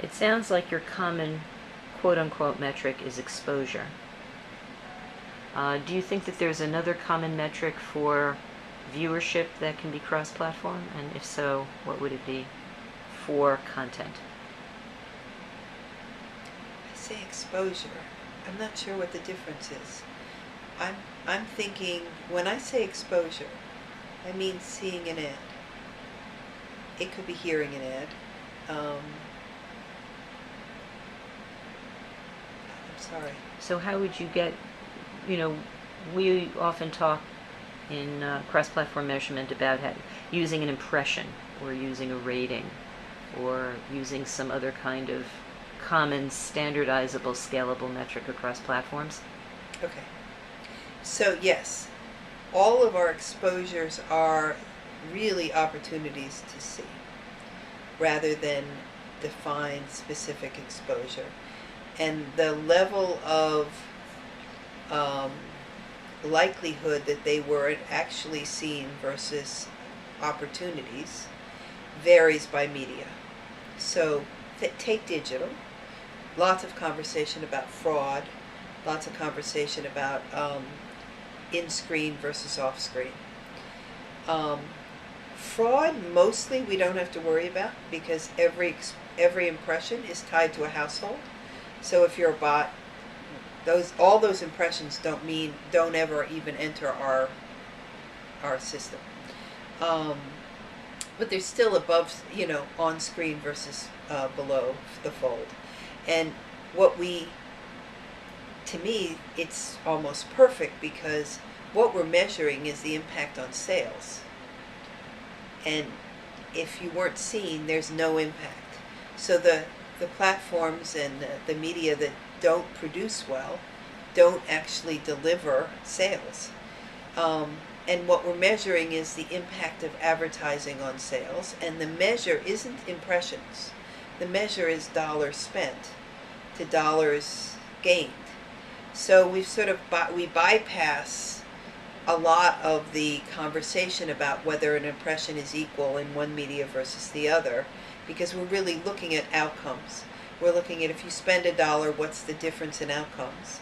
It sounds like your common quote-unquote metric is exposure. Do you think that there's another common metric for viewership that can be cross-platform? And if so, what would it be for content? I say exposure. I'm not sure what the difference is. I'm thinking, when I say exposure, I mean seeing an ad. It could be hearing an ad. I'm sorry. So how would you get, we often talk in cross-platform measurement about using an impression or using a rating or using some other kind of common, standardizable, scalable metric across platforms. Okay. So yes, all of our exposures are really opportunities to see rather than define specific exposure. And the level of likelihood that they were actually seen versus opportunities varies by media. So take digital, lots of conversation about fraud, lots of conversation about in-screen versus off-screen. Fraud, mostly we don't have to worry about because every impression is tied to a household. So if you're a bot, all those impressions don't ever even enter our system. But they're still above, on screen versus below the fold. And to me, it's almost perfect because what we're measuring is the impact on sales. And if you weren't seen, there's no impact. So the platforms and the media that don't produce well don't actually deliver sales. And what we're measuring is the impact of advertising on sales. And the measure isn't impressions. The measure is dollars spent to dollars gained. So we bypass a lot of the conversation about whether an impression is equal in one media versus the other, because we're really looking at outcomes. We're looking at, if you spend $1, what's the difference in outcomes?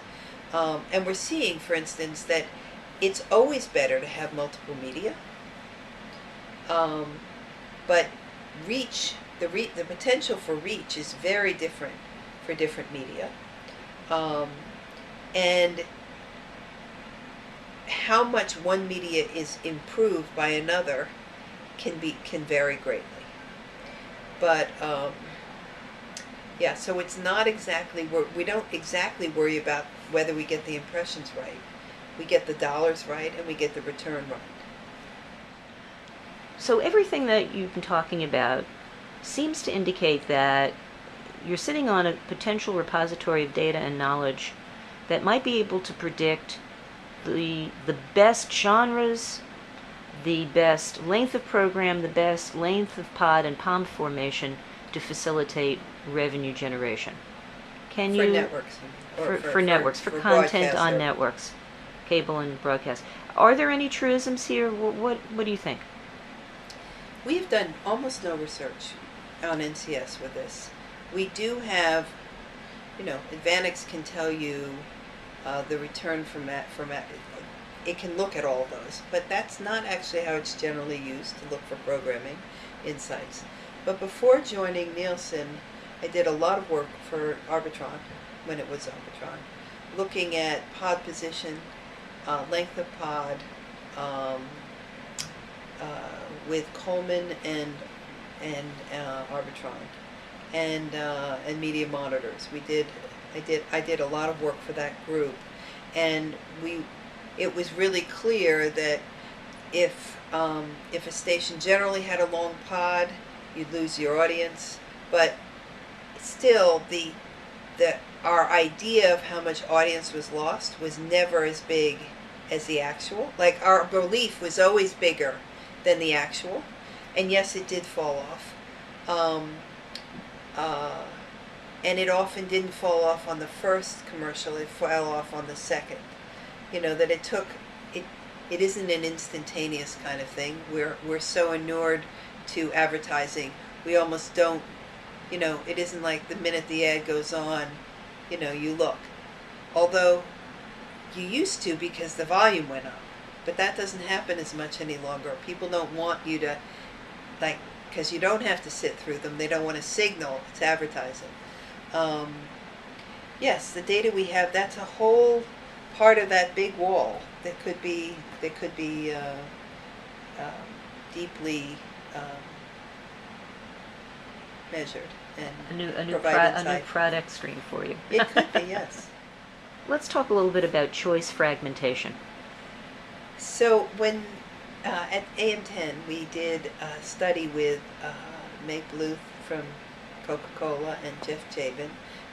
And we're seeing, for instance, that it's always better to have multiple media, but the potential for reach is very different for different media. And how much one media is improved by another can vary greatly. But yeah, so it's not exactly, we don't exactly worry about whether we get the impressions right. We get the dollars right and we get the return right. So everything that you've been talking about seems to indicate that you're sitting on a potential repository of data and knowledge that might be able to predict the best genres, the best length of program, the best length of pod and POM formation to facilitate revenue generation. Can For you networks. for networks, for content on broadcaster. networks, cable and broadcast? Are there any truisms here? What do you think? We have done almost no research on NCS with this. We do have, Advanix can tell you the return from that. It can look at all those, but that's not actually how it's generally used to look for programming insights. But before joining Nielsen, I did a lot of work for Arbitron, when it was Arbitron, looking at pod position, length of pod, with Coleman and Arbitron, and media monitors. I did a lot of work for that group, and it was really clear that if a station generally had a long pod, you'd lose your audience, but still our idea of how much audience was lost was never as big as the actual. Like, our belief was always bigger than the actual, and yes, it did fall off. And it often didn't fall off on the first commercial, it fell off on the second. That it isn't an instantaneous kind of thing. We're so inured to advertising, we almost don't, It isn't like the minute the ad goes on, you look. Although you used to because the volume went up. But that doesn't happen as much any longer. People don't want you to, like, because you don't have to sit through them. They don't want to signal it's advertising. Yes, the data we have, that's a whole part of that big wall that could be deeply measured and A new provide new insight. product stream for you. It could be, yes. Let's talk a little bit about choice fragmentation. So when at AM10 we did a study with Meg Bluth from Coca-Cola and Jeff Chabin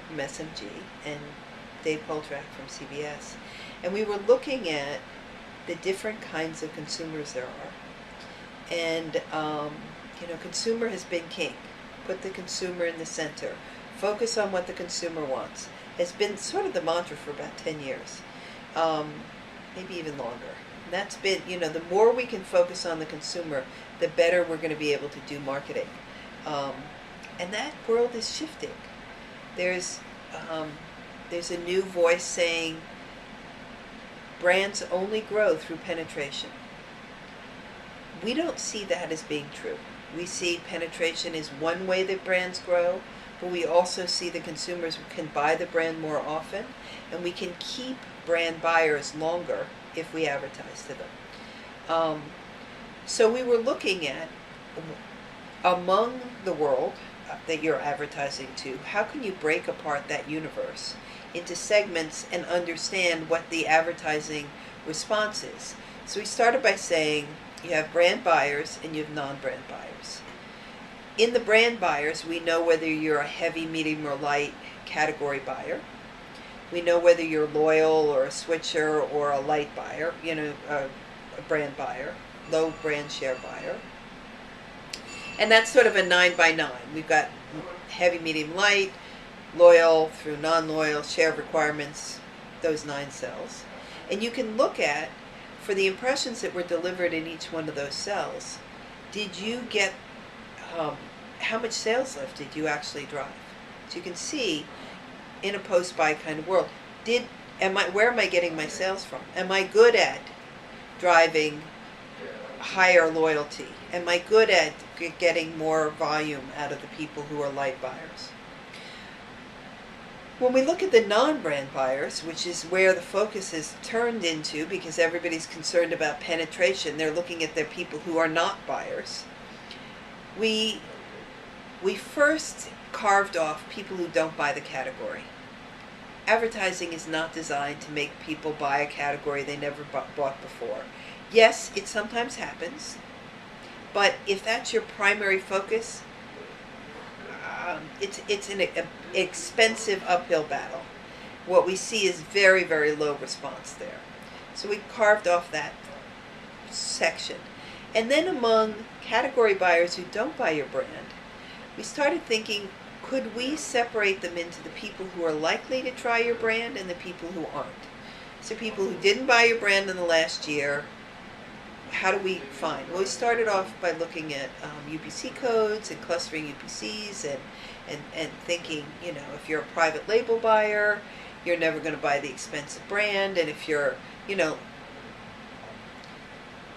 from SMG and Dave Poltrak from CBS, and we were looking at the different kinds of consumers there are. And consumer has been king. Put the consumer in the center. Focus on what the consumer wants. Has been sort of the mantra for about 10 years, maybe even longer. And that's been, the more we can focus on the consumer, the better we're going to be able to do marketing. And that world is shifting. There's a new voice saying brands only grow through penetration. We don't see that as being true. We see penetration as one way that brands grow, but we also see the consumers can buy the brand more often, and we can keep brand buyers longer if we advertise to them. So we were looking at, among the world that you're advertising to, how can you break apart that universe into segments and understand what the advertising response is. So we started by saying you have brand buyers and you have non-brand buyers. In the brand buyers, we know whether you're a heavy, medium, or light category buyer. We know whether you're loyal or a switcher or a light buyer, a brand buyer, low brand share buyer. And that's sort of a 9 by 9. We've got heavy, medium, light, loyal through non-loyal, share requirements, those 9 cells. And you can look at, for the impressions that were delivered in each one of those cells, did you get, how much sales lift did you actually drive? So you can see, in a post-buy kind of world, where am I getting my sales from? Am I good at driving higher loyalty? Am I good at getting more volume out of the people who are light buyers? When we look at the non-brand buyers, which is where the focus is turned into because everybody's concerned about penetration, they're looking at their people who are not buyers. We first carved off people who don't buy the category. Advertising is not designed to make people buy a category they never bought before. Yes, it sometimes happens, but if that's your primary focus, it's an expensive uphill battle. What we see is very, very low response there. So we carved off that section. And then among category buyers who don't buy your brand, we started thinking, could we separate them into the people who are likely to try your brand and the people who aren't? So people who didn't buy your brand in the last year, how do we find? Well, we started off by looking at UPC codes and clustering UPCs and thinking, if you're a private label buyer, you're never going to buy the expensive brand. And if you're,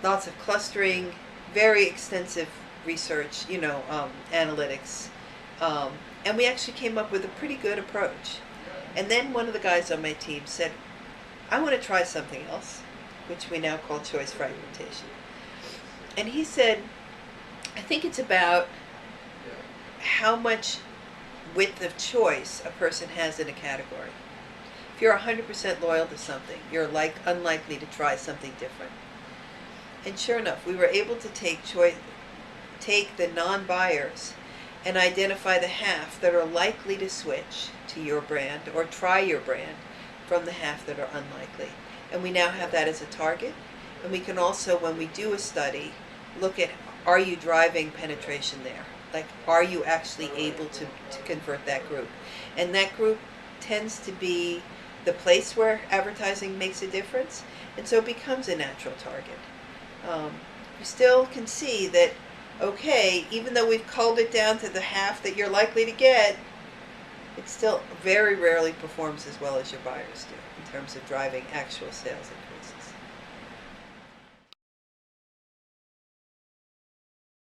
lots of clustering, very extensive research, analytics. And we actually came up with a pretty good approach. And then one of the guys on my team said, I want to try something else, which we now call choice fragmentation. And he said, I think it's about how much width of choice a person has in a category. If you're 100% loyal to something, you're unlikely to try something different. And sure enough, we were able to take the non-buyers and identify the half that are likely to switch to your brand or try your brand from the half that are unlikely. And we now have that as a target. And we can also, when we do a study, look at, are you driving penetration there? Like, are you actually able to convert that group? And that group tends to be the place where advertising makes a difference, and so it becomes a natural target. We still can see that okay, even though we've culled it down to the half that you're likely to get, it still very rarely performs as well as your buyers do in terms of driving actual sales increases.